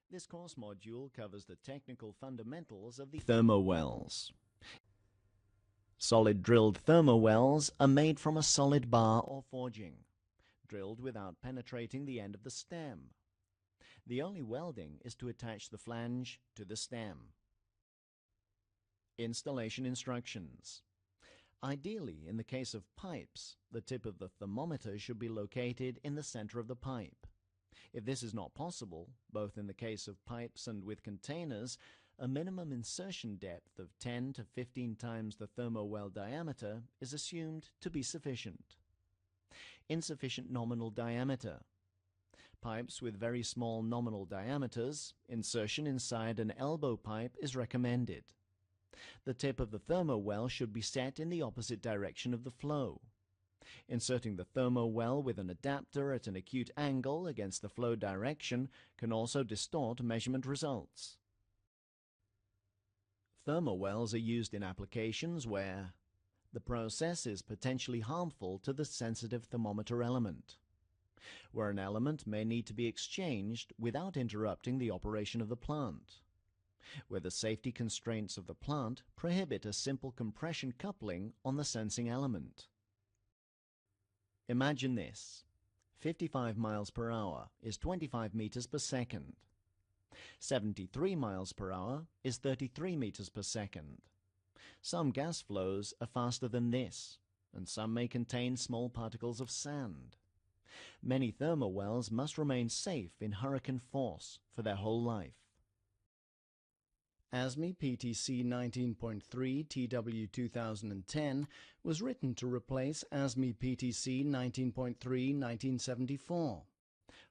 This course module covers the technical fundamentals of the thermowells. Solid drilled thermowells are made from a solid bar or forging, drilled without penetrating the end of the stem. The only welding is to attach the flange to the stem. Installation instructions. Ideally, in the case of pipes, the tip of the thermometer should be located in the center of the pipe. If this is not possible, both in the case of pipes and with containers, a minimum insertion depth of 10 to 15 times the thermowell diameter is assumed to be sufficient. Insufficient nominal diameter. Pipes with very small nominal diameters, insertion inside an elbow pipe is recommended. The tip of the thermowell should be set in the opposite direction of the flow. Inserting the thermowell with an adapter at an acute angle against the flow direction can also distort measurement results. Thermowells are used in applications where the process is potentially harmful to the sensitive thermometer element, where an element may need to be exchanged without interrupting the operation of the plant, where the safety constraints of the plant prohibit a simple compression coupling on the sensing element. Imagine this. 55 miles per hour is 25 meters per second. 73 miles per hour is 33 meters per second. Some gas flows are faster than this, and some may contain small particles of sand. Many thermowells must remain safe in hurricane force for their whole life. ASME PTC 19.3 TW 2010 was written to replace ASME PTC 19.3 1974.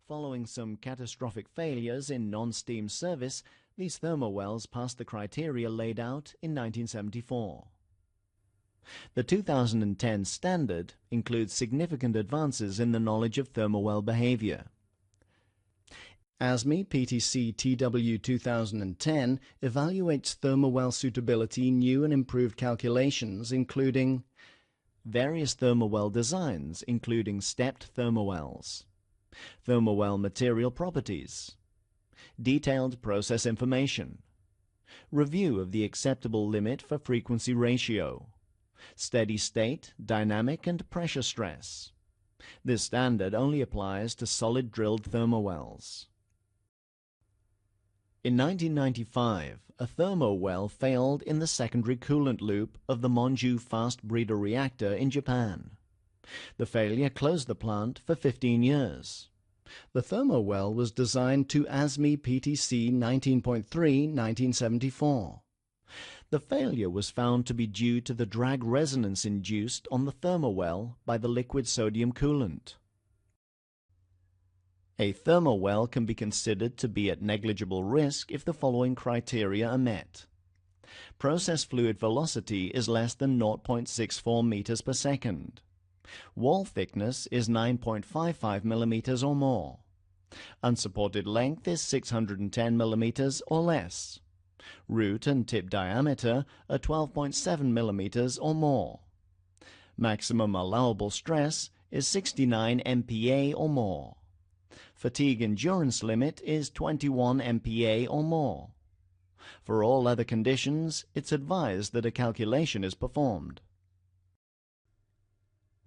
Following some catastrophic failures in non-steam service, these thermowells passed the criteria laid out in 1974. The 2010 standard includes significant advances in the knowledge of thermowell behavior. ASME PTC TW 2010 evaluates thermowell suitability new and improved calculations, including various thermowell designs, including stepped thermowells, thermowell material properties, detailed process information, review of the acceptable limit for frequency ratio, steady state, dynamic and pressure stress. This standard only applies to solid drilled thermowells. In 1995, a thermowell failed in the secondary coolant loop of the Monju fast breeder reactor in Japan. The failure closed the plant for 15 years. The thermowell was designed to ASME PTC 19.3 1974. The failure was found to be due to the drag resonance induced on the thermowell by the liquid sodium coolant. A thermowell can be considered to be at negligible risk if the following criteria are met. Process fluid velocity is less than 0.64 meters per second. Wall thickness is 9.55 millimeters or more. Unsupported length is 610 millimeters or less. Root and tip diameter are 12.7 millimeters or more. Maximum allowable stress is 69 MPa or more. Fatigue endurance limit is 21 MPa or more. For all other conditions, it's advised that a calculation is performed.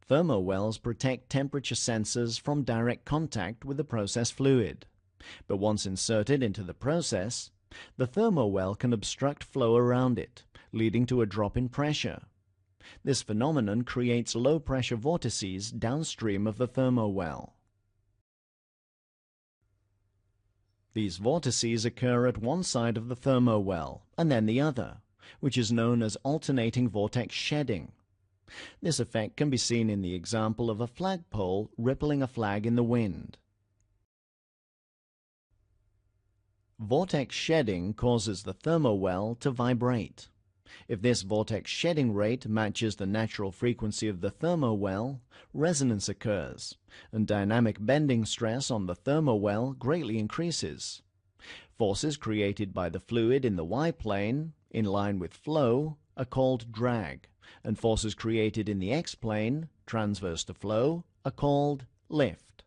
Thermowells protect temperature sensors from direct contact with the process fluid, but once inserted into the process, the thermowell can obstruct flow around it, leading to a drop in pressure. This phenomenon creates low-pressure vortices downstream of the thermowell. These vortices occur at one side of the thermowell and then the other, which is known as alternating vortex shedding. This effect can be seen in the example of a flagpole rippling a flag in the wind. Vortex shedding causes the thermowell to vibrate. If this vortex shedding rate matches the natural frequency of the thermowell, resonance occurs, and dynamic bending stress on the thermowell greatly increases. Forces created by the fluid in the y-plane, in line with flow, are called drag, and forces created in the x-plane, transverse to flow, are called lift.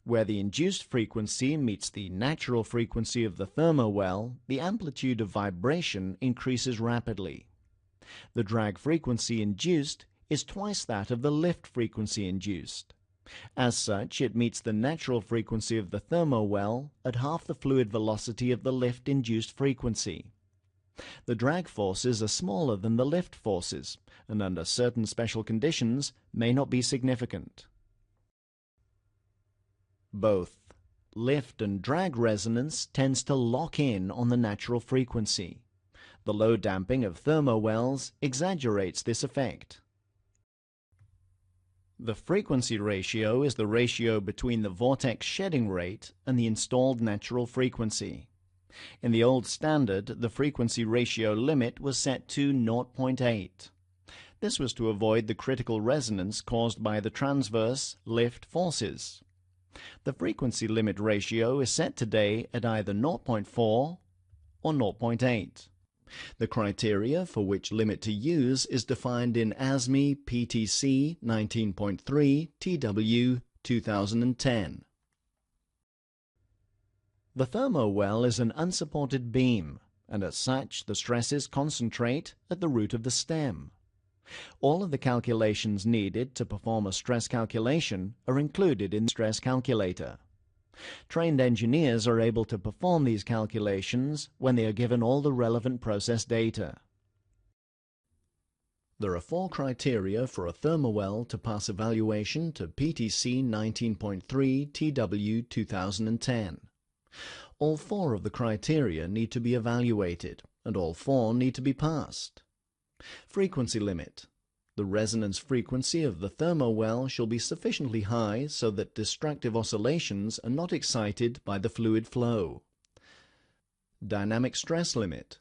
Where the induced frequency meets the natural frequency of the thermowell, the amplitude of vibration increases rapidly. The drag frequency induced is twice that of the lift frequency induced. As such, it meets the natural frequency of the thermowell at half the fluid velocity of the lift-induced frequency. The drag forces are smaller than the lift forces, and under certain special conditions may not be significant. Both lift and drag resonance tends to lock in on the natural frequency. The low damping of thermowells exaggerates this effect. The frequency ratio is the ratio between the vortex shedding rate and the installed natural frequency. In the old standard, the frequency ratio limit was set to 0.8. This was to avoid the critical resonance caused by the transverse lift forces. The frequency limit ratio is set today at either 0.4 or 0.8. The criteria for which limit to use is defined in ASME PTC 19.3 TW 2010. The thermowell is an unsupported beam, and as such the stresses concentrate at the root of the stem. All of the calculations needed to perform a stress calculation are included in the stress calculator. Trained engineers are able to perform these calculations when they are given all the relevant process data. There are 4 criteria for a thermowell to pass evaluation to PTC 19.3 TW 2010. All 4 of the criteria need to be evaluated, and all 4 need to be passed. Frequency limit. The resonance frequency of the thermowell shall be sufficiently high so that distractive oscillations are not excited by the fluid flow. Dynamic stress limit.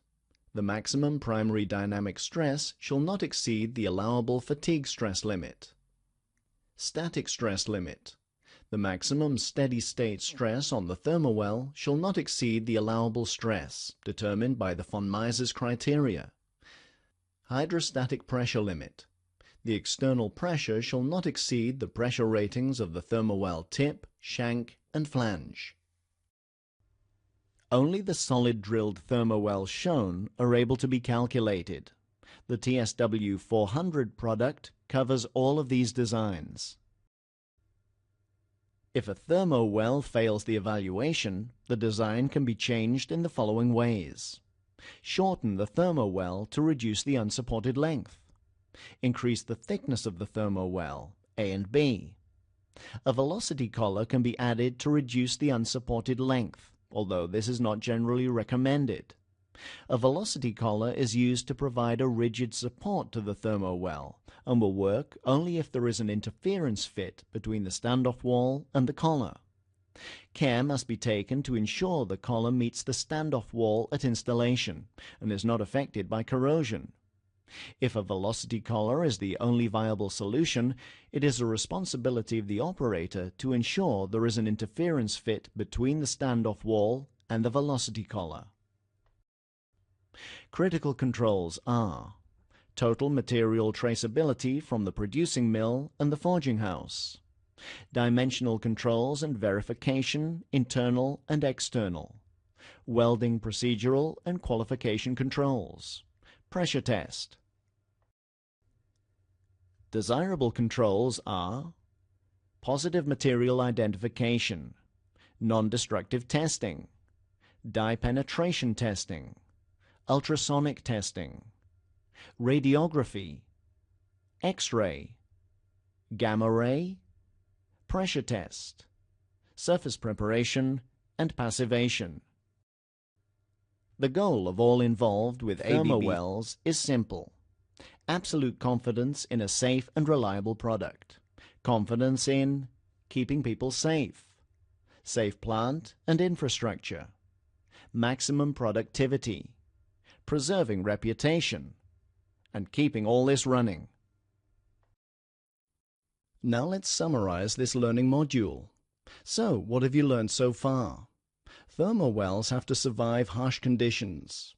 The maximum primary dynamic stress shall not exceed the allowable fatigue stress limit. Static stress limit. The maximum steady-state stress on the thermowell shall not exceed the allowable stress, determined by the von Mises criteria. Hydrostatic pressure limit. The external pressure shall not exceed the pressure ratings of the thermowell tip, shank, and flange. Only the solid drilled thermowells shown are able to be calculated. The TSW 400 product covers all of these designs. If a thermowell fails the evaluation, the design can be changed in the following ways. Shorten the thermowell to reduce the unsupported length. Increase the thickness of the thermowell, A and B. A velocity collar can be added to reduce the unsupported length, although this is not generally recommended. A velocity collar is used to provide a rigid support to the thermowell and will work only if there is an interference fit between the standoff wall and the collar. Care must be taken to ensure the collar meets the standoff wall at installation and is not affected by corrosion. If a velocity collar is the only viable solution, it is the responsibility of the operator to ensure there is an interference fit between the standoff wall and the velocity collar. Critical controls are total material traceability from the producing mill and the forging house, dimensional controls and verification, internal and external, welding procedural and qualification controls, pressure test. Desirable controls are positive material identification, non-destructive testing, dye penetration testing, ultrasonic testing, radiography, X-ray, gamma ray, pressure test, surface preparation, and passivation. The goal of all involved with thermowells is simple: absolute confidence in a safe and reliable product, confidence in keeping people safe, safe plant and infrastructure, maximum productivity, preserving reputation, and keeping all this running. Now let's summarize this learning module. So, what have you learned so far? Thermowells have to survive harsh conditions.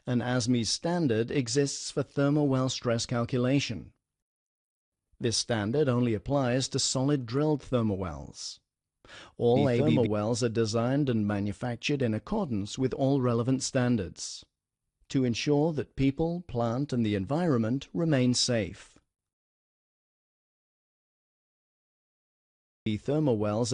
An ASME standard exists for thermowell stress calculation. This standard only applies to solid drilled thermowells. All Thermowells are designed and manufactured in accordance with all relevant standards to ensure that people, plant, and the environment remain safe. The Thermowells